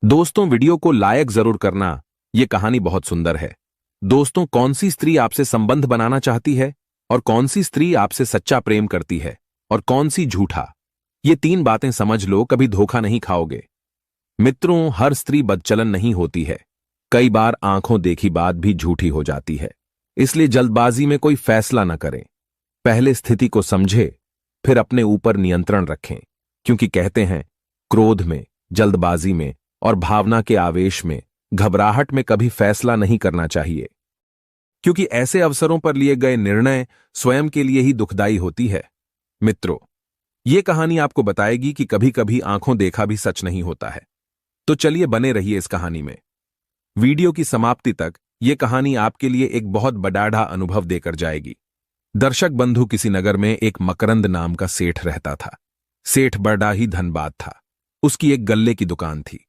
दोस्तों, वीडियो को लाइक जरूर करना। ये कहानी बहुत सुंदर है। दोस्तों, कौन सी स्त्री आपसे संबंध बनाना चाहती है और कौन सी स्त्री आपसे सच्चा प्रेम करती है और कौन सी झूठा? ये तीन बातें समझ लो, कभी धोखा नहीं खाओगे। मित्रों, हर स्त्री बदचलन नहीं होती है। कई बार आंखों देखी बात भी झूठी हो जाती है। इसलिए जल्दबाजी में कोई फैसला न करें। पहले स्थिति को समझे, फिर अपने ऊपर नियंत्रण रखें। क्योंकि कहते हैं, क्रोध में, जल्दबाजी में और भावना के आवेश में, घबराहट में कभी फैसला नहीं करना चाहिए। क्योंकि ऐसे अवसरों पर लिए गए निर्णय स्वयं के लिए ही दुखदाई होती है। मित्रों, यह कहानी आपको बताएगी कि कभी कभी आंखों देखा भी सच नहीं होता है। तो चलिए बने रहिए इस कहानी में। वीडियो की समाप्ति तक यह कहानी आपके लिए एक बहुत बड़ाढ़ा अनुभव देकर जाएगी। दर्शक बंधु, किसी नगर में एक मकरंद नाम का सेठ रहता था। सेठ बड़ा ही धनबाद था। उसकी एक गल्ले की दुकान थी।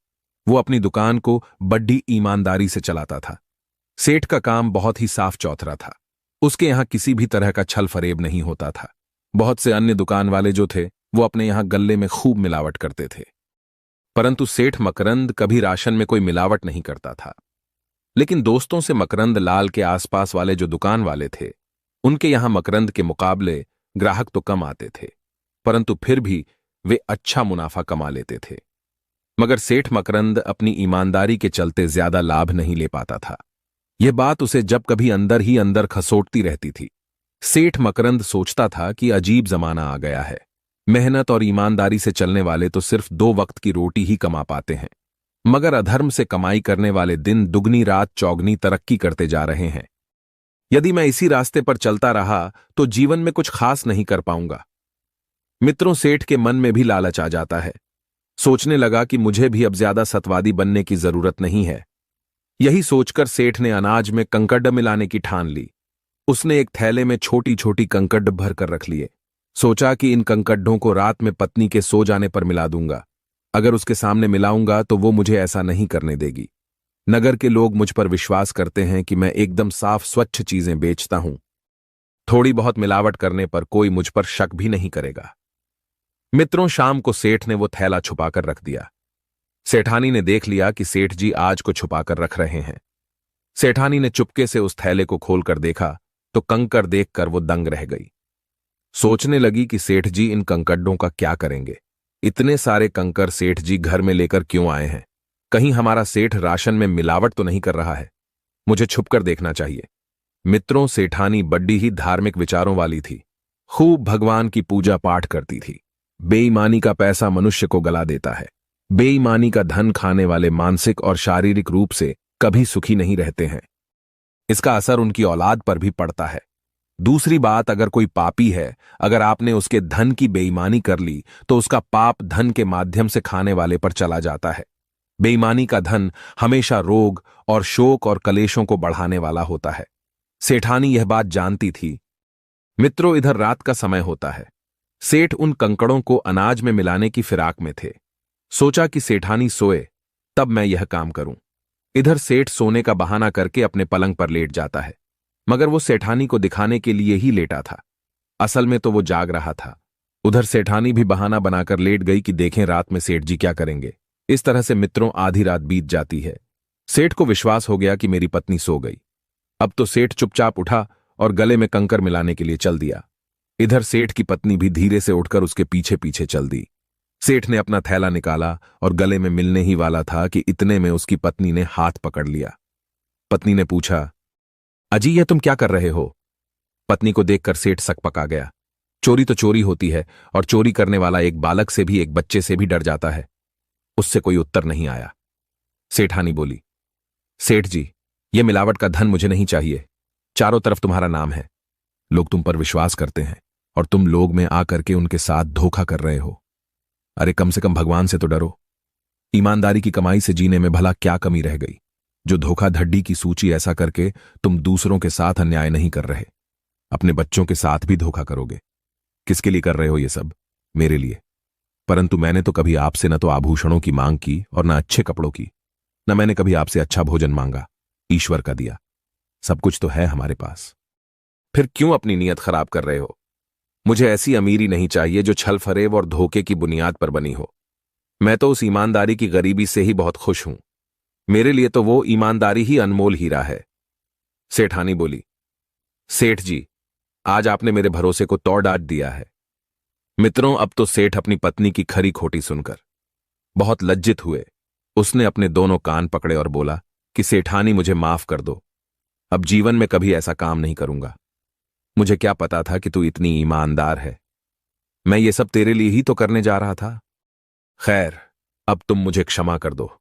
वो अपनी दुकान को बड़ी ईमानदारी से चलाता था। सेठ का काम बहुत ही साफ चौथरा था। उसके यहां किसी भी तरह का छल फरेब नहीं होता था। बहुत से अन्य दुकान वाले जो थे, वो अपने यहां गल्ले में खूब मिलावट करते थे, परंतु सेठ मकरंद कभी राशन में कोई मिलावट नहीं करता था। लेकिन दोस्तों से मकरंद लाल के आसपास वाले जो दुकान वाले थे, उनके यहां मकरंद के मुकाबले ग्राहक तो कम आते थे, परंतु फिर भी वे अच्छा मुनाफा कमा लेते थे। मगर सेठ मकरंद अपनी ईमानदारी के चलते ज्यादा लाभ नहीं ले पाता था। यह बात उसे जब कभी अंदर ही अंदर खसोटती रहती थी। सेठ मकरंद सोचता था कि अजीब जमाना आ गया है। मेहनत और ईमानदारी से चलने वाले तो सिर्फ 2 वक्त की रोटी ही कमा पाते हैं, मगर अधर्म से कमाई करने वाले दिन दुगनी रात चौगनी तरक्की करते जा रहे हैं। यदि मैं इसी रास्ते पर चलता रहा तो जीवन में कुछ खास नहीं कर पाऊंगा। मित्रों, सेठ के मन में भी लालच आ जाता है। सोचने लगा कि मुझे भी अब ज्यादा सतवादी बनने की जरूरत नहीं है। यही सोचकर सेठ ने अनाज में कंकड़ मिलाने की ठान ली। उसने एक थैले में छोटी छोटी कंकड़ भर कर रख लिए। सोचा कि इन कंकड़ों को रात में पत्नी के सो जाने पर मिला दूंगा। अगर उसके सामने मिलाऊंगा तो वो मुझे ऐसा नहीं करने देगी। नगर के लोग मुझ पर विश्वास करते हैं कि मैं एकदम साफ स्वच्छ चीजें बेचता हूं। थोड़ी बहुत मिलावट करने पर कोई मुझ पर शक भी नहीं करेगा। मित्रों, शाम को सेठ ने वो थैला छुपाकर रख दिया। सेठानी ने देख लिया कि सेठ जी आज को छुपाकर रख रहे हैं। सेठानी ने चुपके से उस थैले को खोलकर देखा तो कंकड़ देखकर वो दंग रह गई। सोचने लगी कि सेठ जी इन कंकड़ों का क्या करेंगे। इतने सारे कंकड़ सेठ जी घर में लेकर क्यों आए हैं? कहीं हमारा सेठ राशन में मिलावट तो नहीं कर रहा है? मुझे छुपकर देखना चाहिए। मित्रों, सेठानी बड्डी ही धार्मिक विचारों वाली थी। खूब भगवान की पूजा पाठ करती थी। बेईमानी का पैसा मनुष्य को गला देता है। बेईमानी का धन खाने वाले मानसिक और शारीरिक रूप से कभी सुखी नहीं रहते हैं। इसका असर उनकी औलाद पर भी पड़ता है। दूसरी बात, अगर कोई पापी है, अगर आपने उसके धन की बेईमानी कर ली तो उसका पाप धन के माध्यम से खाने वाले पर चला जाता है। बेईमानी का धन हमेशा रोग और शोक और कलेशों को बढ़ाने वाला होता है। सेठानी यह बात जानती थी। मित्रों, इधर रात का समय होता है। सेठ उन कंकड़ों को अनाज में मिलाने की फिराक में थे। सोचा कि सेठानी सोए तब मैं यह काम करूं। इधर सेठ सोने का बहाना करके अपने पलंग पर लेट जाता है, मगर वो सेठानी को दिखाने के लिए ही लेटा था। असल में तो वो जाग रहा था। उधर सेठानी भी बहाना बनाकर लेट गई कि देखें रात में सेठ जी क्या करेंगे। इस तरह से मित्रों आधी रात बीत जाती है। सेठ को विश्वास हो गया कि मेरी पत्नी सो गई। अब तो सेठ चुपचाप उठा और गले में कंकर मिलाने के लिए चल दिया। इधर सेठ की पत्नी भी धीरे से उठकर उसके पीछे पीछे चल दी। सेठ ने अपना थैला निकाला और गले में मिलने ही वाला था कि इतने में उसकी पत्नी ने हाथ पकड़ लिया। पत्नी ने पूछा, अजी यह तुम क्या कर रहे हो? पत्नी को देखकर सेठ सकपका गया। चोरी तो चोरी होती है और चोरी करने वाला एक बालक से भी, एक बच्चे से भी डर जाता है। उससे कोई उत्तर नहीं आया। सेठानी बोली, सेठ जी, यह मिलावट का धन मुझे नहीं चाहिए। चारों तरफ तुम्हारा नाम है। लोग तुम पर विश्वास करते हैं और तुम लोग में आकर के उनके साथ धोखा कर रहे हो। अरे कम से कम भगवान से तो डरो। ईमानदारी की कमाई से जीने में भला क्या कमी रह गई, जो धोखाधड़ी की सूची ऐसा करके तुम दूसरों के साथ अन्याय नहीं कर रहे, अपने बच्चों के साथ भी धोखा करोगे। किसके लिए कर रहे हो ये सब? मेरे लिए। परंतु मैंने तो कभी आपसे न तो आभूषणों की मांग की और न अच्छे कपड़ों की, न मैंने कभी आपसे अच्छा भोजन मांगा। ईश्वर का दिया सब कुछ तो है हमारे पास। फिर क्यों अपनी नीयत खराब कर रहे हो? मुझे ऐसी अमीरी नहीं चाहिए जो छल फरेब और धोखे की बुनियाद पर बनी हो। मैं तो उस ईमानदारी की गरीबी से ही बहुत खुश हूं। मेरे लिए तो वो ईमानदारी ही अनमोल हीरा है। सेठानी बोली, सेठ जी, आज आपने मेरे भरोसे को तोड़ डांट दिया है। मित्रों, अब तो सेठ अपनी पत्नी की खरी खोटी सुनकर बहुत लज्जित हुए। उसने अपने दोनों कान पकड़े और बोला कि सेठानी, मुझे माफ कर दो। अब जीवन में कभी ऐसा काम नहीं करूंगा। मुझे क्या पता था कि तू इतनी ईमानदार है। मैं ये सब तेरे लिए ही तो करने जा रहा था। खैर, अब तुम मुझे क्षमा कर दो।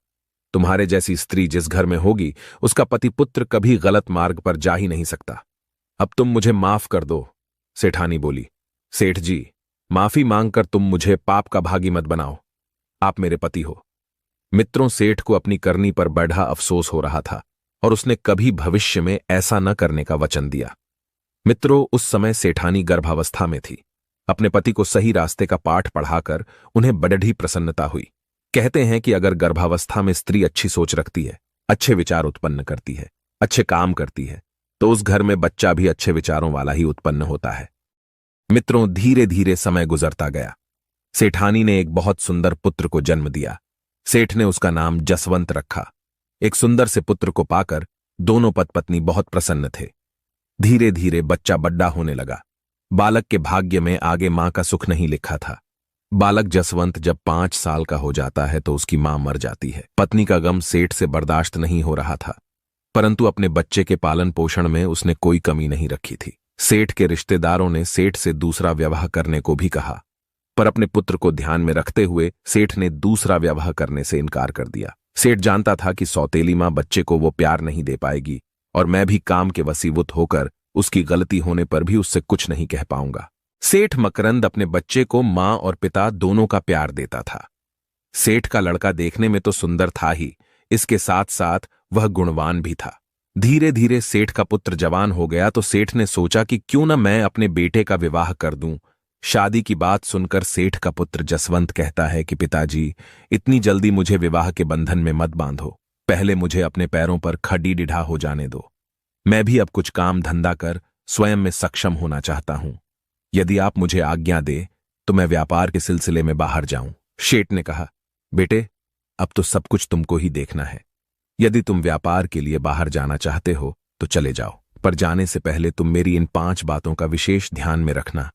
तुम्हारे जैसी स्त्री जिस घर में होगी, उसका पति पुत्र कभी गलत मार्ग पर जा ही नहीं सकता। अब तुम मुझे माफ कर दो। सेठानी बोली, सेठ जी, माफी मांगकर तुम मुझे पाप का भागी मत बनाओ। आप मेरे पति हो। मित्रों, सेठ को अपनी करनी पर बड़ा अफसोस हो रहा था और उसने कभी भविष्य में ऐसा न करने का वचन दिया। मित्रों, उस समय सेठानी गर्भावस्था में थी। अपने पति को सही रास्ते का पाठ पढ़ाकर उन्हें बड़ी प्रसन्नता हुई। कहते हैं कि अगर गर्भावस्था में स्त्री अच्छी सोच रखती है, अच्छे विचार उत्पन्न करती है, अच्छे काम करती है, तो उस घर में बच्चा भी अच्छे विचारों वाला ही उत्पन्न होता है। मित्रों, धीरे धीरे समय गुजरता गया। सेठानी ने एक बहुत सुंदर पुत्र को जन्म दिया। सेठ ने उसका नाम जसवंत रखा। एक सुंदर से पुत्र को पाकर दोनों पति पत्नी बहुत प्रसन्न थे। धीरे धीरे बच्चा बड्डा होने लगा। बालक के भाग्य में आगे मां का सुख नहीं लिखा था। बालक जसवंत जब 5 साल का हो जाता है तो उसकी मां मर जाती है। पत्नी का गम सेठ से बर्दाश्त नहीं हो रहा था, परंतु अपने बच्चे के पालन पोषण में उसने कोई कमी नहीं रखी थी। सेठ के रिश्तेदारों ने सेठ से दूसरा विवाह करने को भी कहा, पर अपने पुत्र को ध्यान में रखते हुए सेठ ने दूसरा विवाह करने से इनकार कर दिया। सेठ जानता था कि सौतेली मां बच्चे को वो प्यार नहीं दे पाएगी और मैं भी काम के वसीवुत होकर उसकी गलती होने पर भी उससे कुछ नहीं कह पाऊंगा। सेठ मकरंद अपने बच्चे को मां और पिता दोनों का प्यार देता था। सेठ का लड़का देखने में तो सुंदर था ही, इसके साथ साथ वह गुणवान भी था। धीरे धीरे सेठ का पुत्र जवान हो गया तो सेठ ने सोचा कि क्यों न मैं अपने बेटे का विवाह कर दूं। शादी की बात सुनकर सेठ का पुत्र जसवंत कहता है कि पिताजी, इतनी जल्दी मुझे विवाह के बंधन में मत बांधो। पहले मुझे अपने पैरों पर खड़ी डिढ़ा हो जाने दो। मैं भी अब कुछ काम धंधा कर स्वयं में सक्षम होना चाहता हूं। यदि आप मुझे आज्ञा दे तो मैं व्यापार के सिलसिले में बाहर जाऊं। सेठ ने कहा, बेटे, अब तो सब कुछ तुमको ही देखना है। यदि तुम व्यापार के लिए बाहर जाना चाहते हो तो चले जाओ, पर जाने से पहले तुम मेरी इन 5 बातों का विशेष ध्यान में रखना।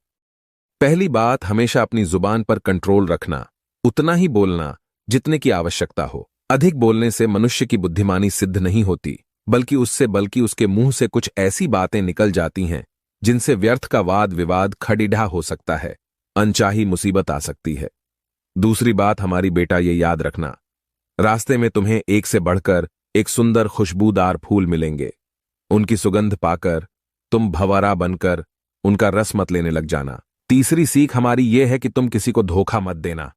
पहली बात, हमेशा अपनी जुबान पर कंट्रोल रखना। उतना ही बोलना जितने की आवश्यकता हो। अधिक बोलने से मनुष्य की बुद्धिमानी सिद्ध नहीं होती, बल्कि उसके मुंह से कुछ ऐसी बातें निकल जाती हैं जिनसे व्यर्थ का वाद विवाद खड़ीढ़ा हो सकता है, अनचाही मुसीबत आ सकती है। दूसरी बात, हमारी बेटा, ये याद रखना, रास्ते में तुम्हें एक से बढ़कर एक सुंदर खुशबूदार फूल मिलेंगे। उनकी सुगंध पाकर तुम भंवरा बनकर उनका रस मत लेने लग जाना। तीसरी सीख हमारी ये है कि तुम किसी को धोखा मत देना।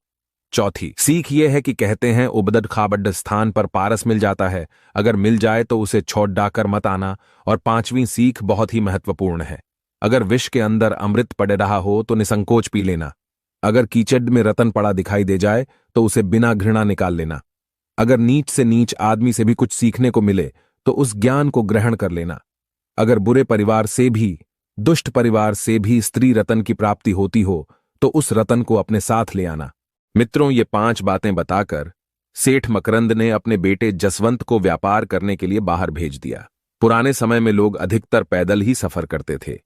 चौथी सीख ये है कि कहते हैं उबदड खाबड्ड स्थान पर पारस मिल जाता है, अगर मिल जाए तो उसे छोड़ डाकर मत आना। और 5वीं सीख बहुत ही महत्वपूर्ण है, अगर विष के अंदर अमृत पड़ रहा हो तो निसंकोच पी लेना। अगर कीचड़ में रतन पड़ा दिखाई दे जाए तो उसे बिना घृणा निकाल लेना। अगर नीच से नीच आदमी से भी कुछ सीखने को मिले तो उस ज्ञान को ग्रहण कर लेना। अगर बुरे परिवार से भी, दुष्ट परिवार से भी स्त्री रतन की प्राप्ति होती हो तो उस रतन को अपने साथ ले आना। मित्रों, ये 5 बातें बताकर सेठ मकरंद ने अपने बेटे जसवंत को व्यापार करने के लिए बाहर भेज दिया। पुराने समय में लोग अधिकतर पैदल ही सफर करते थे।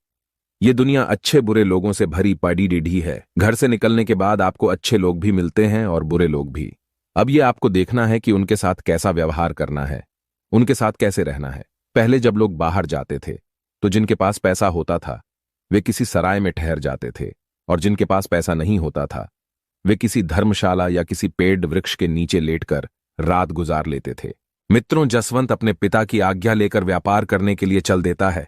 ये दुनिया अच्छे बुरे लोगों से भरी पड़ी रीढ़ी है। घर से निकलने के बाद आपको अच्छे लोग भी मिलते हैं और बुरे लोग भी। अब ये आपको देखना है कि उनके साथ कैसा व्यवहार करना है, उनके साथ कैसे रहना है। पहले जब लोग बाहर जाते थे तो जिनके पास पैसा होता था वे किसी सराय में ठहर जाते थे, और जिनके पास पैसा नहीं होता था वे किसी धर्मशाला या किसी पेड़ वृक्ष के नीचे लेटकर रात गुजार लेते थे। मित्रों, जसवंत अपने पिता की आज्ञा लेकर व्यापार करने के लिए चल देता है।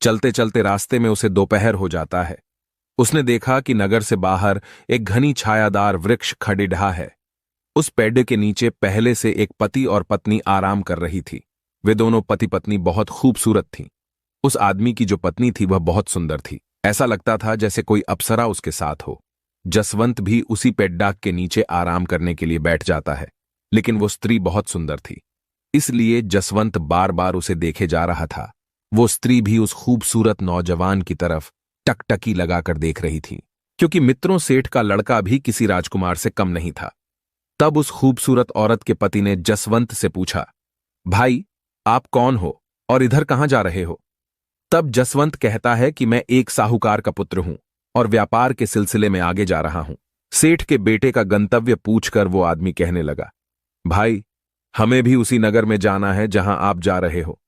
चलते चलते रास्ते में उसे दोपहर हो जाता है। उसने देखा कि नगर से बाहर एक घनी छायादार वृक्ष खड़िढ़ा है। उस पेड़ के नीचे पहले से एक पति और पत्नी आराम कर रही थी। वे दोनों पति पत्नी बहुत खूबसूरत थीं। उस आदमी की जो पत्नी थी वह बहुत सुंदर थी। ऐसा लगता था जैसे कोई अप्सरा उसके साथ हो। जसवंत भी उसी पेड्डाक के नीचे आराम करने के लिए बैठ जाता है, लेकिन वो स्त्री बहुत सुंदर थी, इसलिए जसवंत बार बार उसे देखे जा रहा था। वो स्त्री भी उस खूबसूरत नौजवान की तरफ टकटकी लगाकर देख रही थी, क्योंकि मित्रों, सेठ का लड़का भी किसी राजकुमार से कम नहीं था। तब उस खूबसूरत औरत के पति ने जसवंत से पूछा, भाई, आप कौन हो और इधर कहां जा रहे हो? तब जसवंत कहता है कि मैं एक साहूकार का पुत्र हूं और व्यापार के सिलसिले में आगे जा रहा हूं। सेठ के बेटे का गंतव्य पूछकर वो आदमी कहने लगा, भाई, हमें भी उसी नगर में जाना है जहां आप जा रहे हो।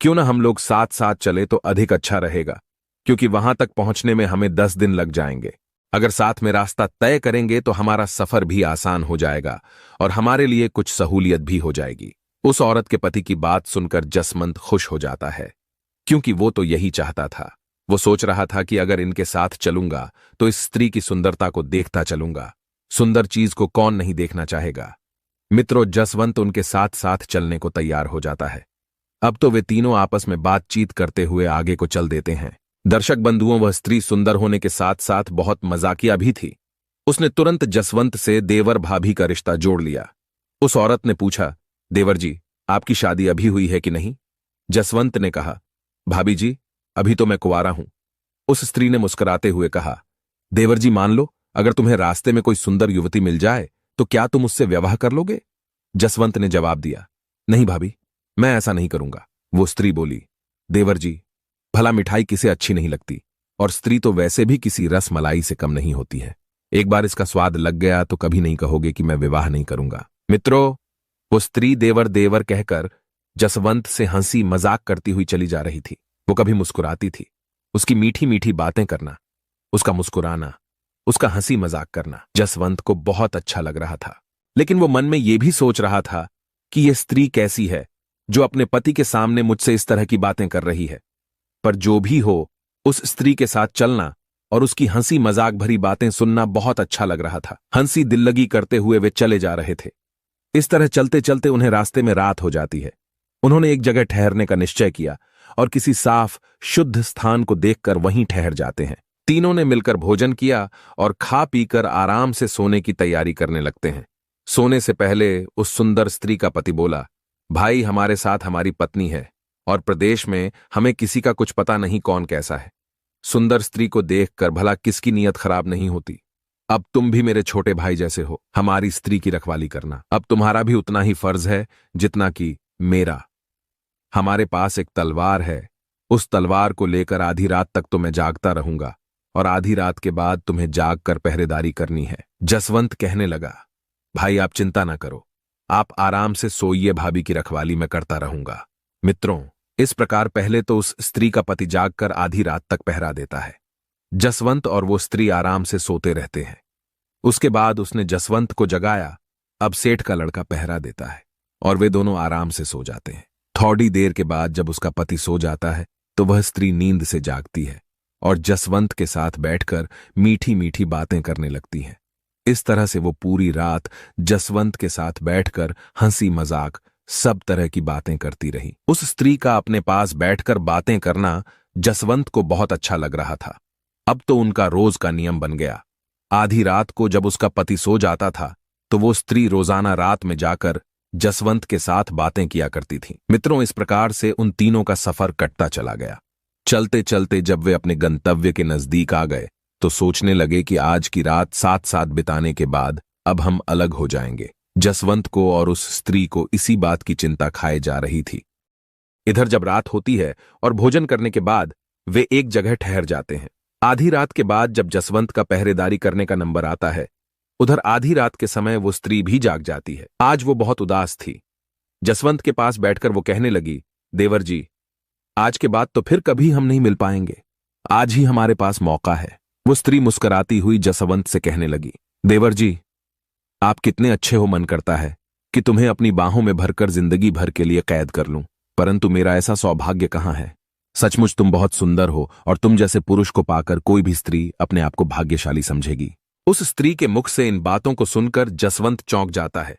क्यों ना हम लोग साथ साथ चले तो अधिक अच्छा रहेगा, क्योंकि वहां तक पहुंचने में हमें 10 दिन लग जाएंगे। अगर साथ में रास्ता तय करेंगे तो हमारा सफर भी आसान हो जाएगा और हमारे लिए कुछ सहूलियत भी हो जाएगी। उस औरत के पति की बात सुनकर जसवंत खुश हो जाता है, क्योंकि वो तो यही चाहता था। वो सोच रहा था कि अगर इनके साथ चलूंगा तो इस स्त्री की सुंदरता को देखता चलूंगा। सुंदर चीज को कौन नहीं देखना चाहेगा। मित्रों, जसवंत उनके साथ साथ चलने को तैयार हो जाता है। अब तो वे तीनों आपस में बातचीत करते हुए आगे को चल देते हैं। दर्शक बंधुओं, वह स्त्री सुंदर होने के साथ साथ बहुत मजाकिया भी थी। उसने तुरंत जसवंत से देवर भाभी का रिश्ता जोड़ लिया। उस औरत ने पूछा, देवर जी, आपकी शादी अभी हुई है कि नहीं? जसवंत ने कहा, भाभी जी, अभी तो मैं कुंवारा हूं। उस स्त्री ने मुस्कुराते हुए कहा, देवर जी, मान लो अगर तुम्हें रास्ते में कोई सुंदर युवती मिल जाए तो क्या तुम उससे विवाह कर लोगे? जसवंत ने जवाब दिया, नहीं भाभी, मैं ऐसा नहीं करूंगा। वो स्त्री बोली, देवर जी, भला मिठाई किसे अच्छी नहीं लगती, और स्त्री तो वैसे भी किसी रस मलाई से कम नहीं होती है। एक बार इसका स्वाद लग गया तो कभी नहीं कहोगे कि मैं विवाह नहीं करूंगा। मित्रों, वो स्त्री देवर देवर कहकर जसवंत से हंसी मजाक करती हुई चली जा रही थी। वो कभी मुस्कुराती थी। उसकी मीठी मीठी बातें करना, उसका मुस्कुराना, उसका हंसी मजाक करना जसवंत को बहुत अच्छा लग रहा था। लेकिन वो मन में यह भी सोच रहा था कि यह स्त्री कैसी है जो अपने पति के सामने मुझसे इस तरह की बातें कर रही है। पर जो भी हो, उस स्त्री के साथ चलना और उसकी हंसी मजाक भरी बातें सुनना बहुत अच्छा लग रहा था। हंसी दिल्लगी करते हुए वे चले जा रहे थे। इस तरह चलते चलते उन्हें रास्ते में रात हो जाती है। उन्होंने एक जगह ठहरने का निश्चय किया और किसी साफ शुद्ध स्थान को देखकर वहीं ठहर जाते हैं। तीनों ने मिलकर भोजन किया और खा पीकर आराम से सोने की तैयारी करने लगते हैं। सोने से पहले उस सुंदर स्त्री का पति बोला, भाई, हमारे साथ हमारी पत्नी है और प्रदेश में हमें किसी का कुछ पता नहीं कौन कैसा है। सुंदर स्त्री को देखकर भला किसकी नीयत खराब नहीं होती। अब तुम भी मेरे छोटे भाई जैसे हो, हमारी स्त्री की रखवाली करना अब तुम्हारा भी उतना ही फर्ज है जितना कि मेरा। हमारे पास एक तलवार है, उस तलवार को लेकर आधी रात तक तो मैं जागता रहूंगा और आधी रात के बाद तुम्हें जाग कर पहरेदारी करनी है। जसवंत कहने लगा, भाई, आप चिंता ना करो, आप आराम से सोइए, भाभी की रखवाली मैं करता रहूंगा। मित्रों, इस प्रकार पहले तो उस स्त्री का पति जागकर आधी रात तक पहरा देता है। जसवंत और वो स्त्री आराम से सोते रहते हैं। उसके बाद उसने जसवंत को जगाया। अब सेठ का लड़का पहरा देता है और वे दोनों आराम से सो जाते हैं। थोड़ी देर के बाद जब उसका पति सो जाता है तो वह स्त्री नींद से जागती है और जसवंत के साथ बैठकर मीठी मीठी बातें करने लगती है। इस तरह से वो पूरी रात जसवंत के साथ बैठकर हंसी मजाक सब तरह की बातें करती रही। उस स्त्री का अपने पास बैठकर बातें करना जसवंत को बहुत अच्छा लग रहा था। अब तो उनका रोज का नियम बन गया। आधी रात को जब उसका पति सो जाता था तो वो स्त्री रोजाना रात में जाकर जसवंत के साथ बातें किया करती थी। मित्रों, इस प्रकार से उन तीनों का सफर कटता चला गया। चलते चलते जब वे अपने गंतव्य के नजदीक आ गए तो सोचने लगे कि आज की रात साथ साथ बिताने के बाद अब हम अलग हो जाएंगे। जसवंत को और उस स्त्री को इसी बात की चिंता खाए जा रही थी। इधर जब रात होती है और भोजन करने के बाद वे एक जगह ठहर जाते हैं। आधी रात के बाद जब जसवंत का पहरेदारी करने का नंबर आता है, उधर आधी रात के समय वो स्त्री भी जाग जाती है। आज वो बहुत उदास थी। जसवंत के पास बैठकर वो कहने लगी, देवर जी, आज के बाद तो फिर कभी हम नहीं मिल पाएंगे। आज ही हमारे पास मौका है। वो स्त्री मुस्कुराती हुई जसवंत से कहने लगी, देवर जी, आप कितने अच्छे हो, मन करता है कि तुम्हें अपनी बाहों में भरकर जिंदगी भर के लिए कैद कर लूं, परंतु मेरा ऐसा सौभाग्य कहाँ है। सचमुच तुम बहुत सुंदर हो और तुम जैसे पुरुष को पाकर कोई भी स्त्री अपने आप को भाग्यशाली समझेगी। उस स्त्री के मुख से इन बातों को सुनकर जसवंत चौंक जाता है।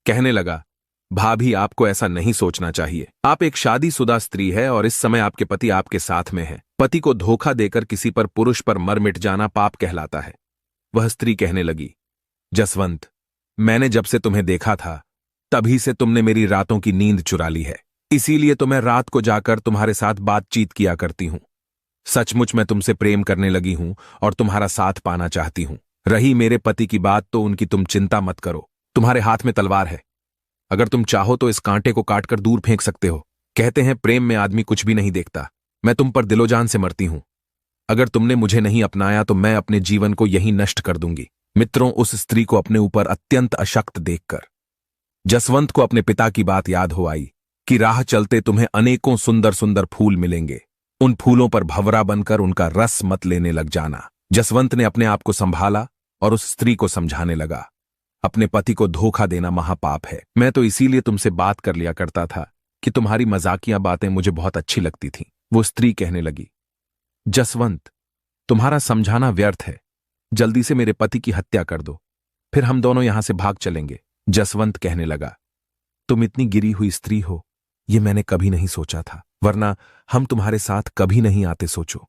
कहने लगा, भाभी, आपको ऐसा नहीं सोचना चाहिए। आप एक शादीशुदा स्त्री है और इस समय आपके पति आपके साथ में है। पति को धोखा देकर किसी पर पुरुष पर मर मिट जाना पाप कहलाता है। वह स्त्री कहने लगी, जसवंत, मैंने जब से तुम्हें देखा था तभी से तुमने मेरी रातों की नींद चुरा ली है। इसीलिए तो मैं रात को जाकर तुम्हारे साथ बातचीत किया करती हूं। सचमुच मैं तुमसे प्रेम करने लगी हूं और तुम्हारा साथ पाना चाहती हूं। रही मेरे पति की बात तो उनकी तुम चिंता मत करो। तुम्हारे हाथ में तलवार है। अगर तुम चाहो तो इस कांटे को काटकर दूर फेंक सकते हो। कहते हैं प्रेम में आदमी कुछ भी नहीं देखता। मैं तुम पर दिलोजान से मरती हूं। अगर तुमने मुझे नहीं अपनाया तो मैं अपने जीवन को यहीं नष्ट कर दूंगी। मित्रों, उस स्त्री को अपने ऊपर अत्यंत अशक्त देखकर जसवंत को अपने पिता की बात याद हो आई कि राह चलते तुम्हें अनेकों सुंदर सुंदर फूल मिलेंगे। उन फूलों पर भंवरा बनकर उनका रस मत लेने लग जाना। जसवंत ने अपने आप को संभाला और उस स्त्री को समझाने लगा, अपने पति को धोखा देना महापाप है। मैं तो इसीलिए तुमसे बात कर लिया करता था कि तुम्हारी मजाकिया बातें मुझे बहुत अच्छी लगती थीं। वो स्त्री कहने लगी, जसवंत, तुम्हारा समझाना व्यर्थ है। जल्दी से मेरे पति की हत्या कर दो, फिर हम दोनों यहां से भाग चलेंगे। जसवंत कहने लगा, तुम इतनी गिरी हुई स्त्री हो, ये मैंने कभी नहीं सोचा था, वरना हम तुम्हारे साथ कभी नहीं आते। सोचो,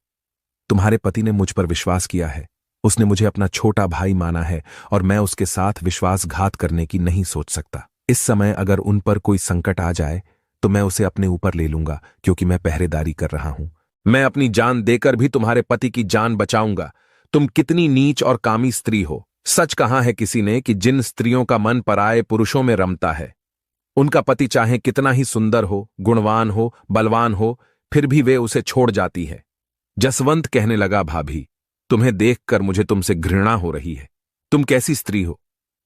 तुम्हारे पति ने मुझ पर विश्वास किया है। उसने मुझे अपना छोटा भाई माना है और मैं उसके साथ विश्वासघात करने की नहीं सोच सकता। इस समय अगर उन पर कोई संकट आ जाए तो मैं उसे अपने ऊपर ले लूंगा, क्योंकि मैं पहरेदारी कर रहा हूं। मैं अपनी जान देकर भी तुम्हारे पति की जान बचाऊंगा। तुम कितनी नीच और कामी स्त्री हो। सच कहा है किसी ने कि जिन स्त्रियों का मन पराये पुरुषों में रमता है, उनका पति चाहे कितना ही सुंदर हो, गुणवान हो, बलवान हो, फिर भी वे उसे छोड़ जाती है। जसवंत कहने लगा, भाभी, तुम्हें देखकर मुझे तुमसे घृणा हो रही है। तुम कैसी स्त्री हो?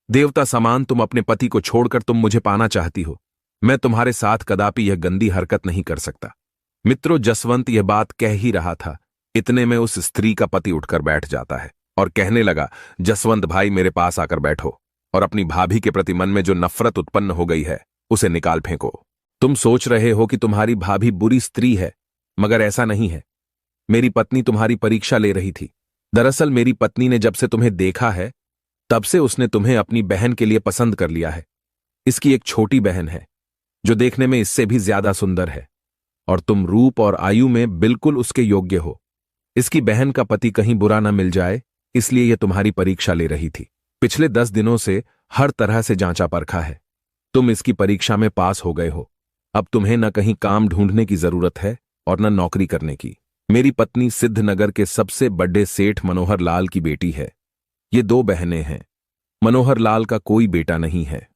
देवता समान तुम अपने पति को छोड़कर तुम मुझे पाना चाहती हो। मैं तुम्हारे साथ कदापि यह गंदी हरकत नहीं कर सकता। मित्रों, जसवंत यह बात कह ही रहा था, इतने में उस स्त्री का पति उठकर बैठ जाता है और कहने लगा, जसवंत भाई, मेरे पास आकर बैठो और अपनी भाभी के प्रति मन में जो नफरत उत्पन्न हो गई है उसे निकाल फेंको। तुम सोच रहे हो कि तुम्हारी भाभी बुरी स्त्री है, मगर ऐसा नहीं है। मेरी पत्नी तुम्हारी परीक्षा ले रही थी। दरअसल मेरी पत्नी ने जब से तुम्हें देखा है तब से उसने तुम्हें अपनी बहन के लिए पसंद कर लिया है। इसकी एक छोटी बहन है जो देखने में इससे भी ज्यादा सुंदर है और तुम रूप और आयु में बिल्कुल उसके योग्य हो। इसकी बहन का पति कहीं बुरा न मिल जाए, इसलिए यह तुम्हारी परीक्षा ले रही थी। पिछले 10 दिनों से हर तरह से जांचा परखा है। तुम इसकी परीक्षा में पास हो गए हो। अब तुम्हें न कहीं काम ढूंढने की जरूरत है और न नौकरी करने की। मेरी पत्नी सिद्धनगर के सबसे बड़े सेठ मनोहर लाल की बेटी है। ये 2 बहनें हैं। मनोहर लाल का कोई बेटा नहीं है,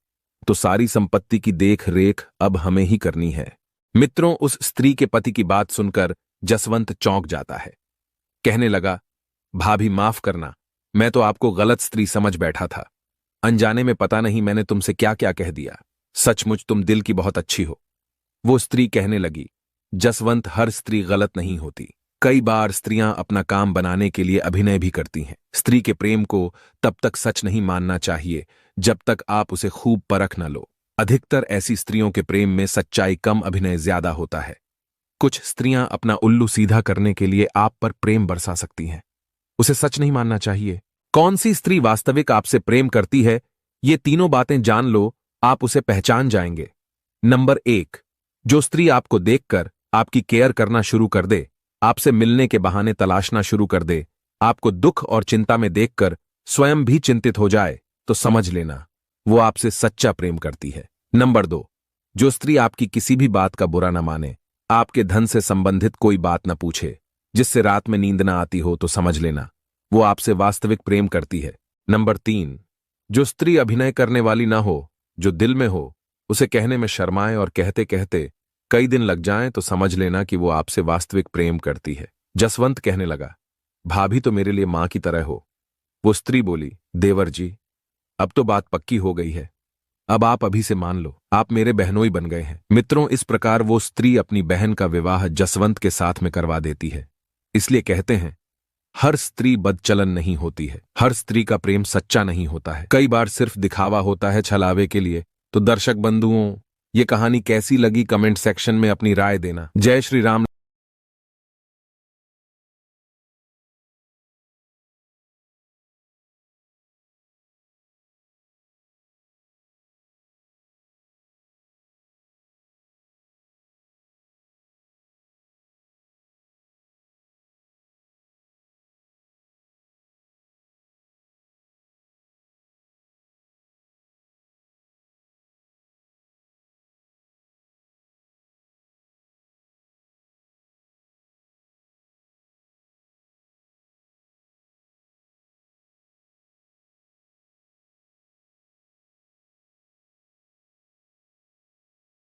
तो सारी संपत्ति की देख रेख अब हमें ही करनी है। मित्रों, उस स्त्री के पति की बात सुनकर जसवंत चौंक जाता है। कहने लगा, भाभी माफ करना, मैं तो आपको गलत स्त्री समझ बैठा था। अनजाने में पता नहीं मैंने तुमसे क्या क्या कह दिया। सचमुच तुम दिल की बहुत अच्छी हो। वो स्त्री कहने लगी, जसवंत, हर स्त्री गलत नहीं होती। कई बार स्त्रियां अपना काम बनाने के लिए अभिनय भी करती हैं। स्त्री के प्रेम को तब तक सच नहीं मानना चाहिए जब तक आप उसे खूब परख न लो। अधिकतर ऐसी स्त्रियों के प्रेम में सच्चाई कम, अभिनय ज्यादा होता है। कुछ स्त्रियां अपना उल्लू सीधा करने के लिए आप पर प्रेम बरसा सकती हैं। उसे सच नहीं मानना चाहिए। कौन सी स्त्री वास्तविक आपसे प्रेम करती है, ये तीनों बातें जान लो, आप उसे पहचान जाएंगे। नंबर 1, जो स्त्री आपको देखकर आपकी केयर करना शुरू कर दे, आपसे मिलने के बहाने तलाशना शुरू कर दे, आपको दुख और चिंता में देखकर स्वयं भी चिंतित हो जाए, तो समझ लेना वो आपसे सच्चा प्रेम करती है। नंबर 2, जो स्त्री आपकी किसी भी बात का बुरा न माने, आपके धन से संबंधित कोई बात न पूछे, जिससे रात में नींद न आती हो, तो समझ लेना वो आपसे वास्तविक प्रेम करती है। नंबर 3, जो स्त्री अभिनय करने वाली ना हो, जो दिल में हो, उसे कहने में शर्माए और कहते कहते कई दिन लग जाएं, तो समझ लेना कि वो आपसे वास्तविक प्रेम करती है। जसवंत कहने लगा, भाभी तो मेरे लिए मां की तरह हो। वो स्त्री बोली, देवर जी, अब तो बात पक्की हो गई है। अब आप अभी से मान लो, आप मेरे बहनोई बन गए हैं। मित्रों, इस प्रकार वो स्त्री अपनी बहन का विवाह जसवंत के साथ में करवा देती है। इसलिए कहते हैं, हर स्त्री बदचलन नहीं होती है। हर स्त्री का प्रेम सच्चा नहीं होता है। कई बार सिर्फ दिखावा होता है छलावे के लिए। तो दर्शक बंधुओं, ये कहानी कैसी लगी कमेंट सेक्शन में अपनी राय देना। जय श्री राम।